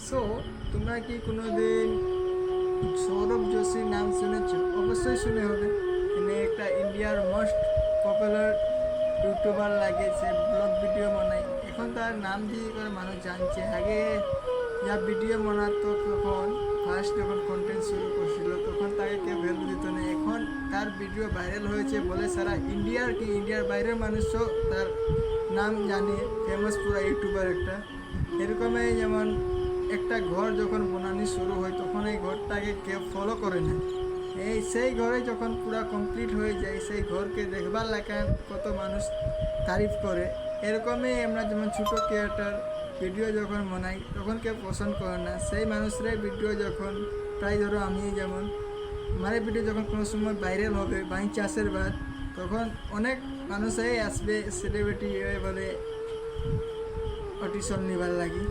So তোমরা কি কোনোদিন সৌরভ যোশীর নাম শুনেছ? অবশ্যই শুনে হবে। তিনি একটা ইন্ডিয়ার মোস্ট পপুলার ইউটিউবার লাগে, সে ব্লগ ভিডিও বানায়। এখন তার নাম দিয়ে করে মানুষ জানছে। আগে যা ভিডিও বানাতো তখন ফার্স্ট যখন কন্টেন্ট শুরু করছিল তখন তাকে কেউ ভ্যালু দিত না। এখন তার ভিডিও ভাইরাল হয়েছে বলে সারা ইন্ডিয়ার কি ইন্ডিয়ার বাইরের মানুষও তার নাম জানে, ফেমাস পুরা ইউটিউবার একটা। এরকমই যেমন একটা ঘর যখন বানানি শুরু হয় তখন এই ঘরটাকে কেউ ফলো করে না, সেই ঘরে যখন পুরা কমপ্লিট হয়ে যায় সেই ঘরকে দেখবার লাগা কত মানুষ তারিফ করে। এরকমই আমরা যেমন ছোটো ক্রিয়েটার ভিডিও যখন বানাই তখন কেউ পছন্দ করে না, সেই মানুষের ভিডিও যখন প্রায় ধরো আমি যেমন আমার ভিডিও যখন কোনো সময় ভাইরাল হবে বাই চাষের বাদ, তখন অনেক মানুষই আসবে সেলিব্রিটি বলে অডিশন নেবার লাগি।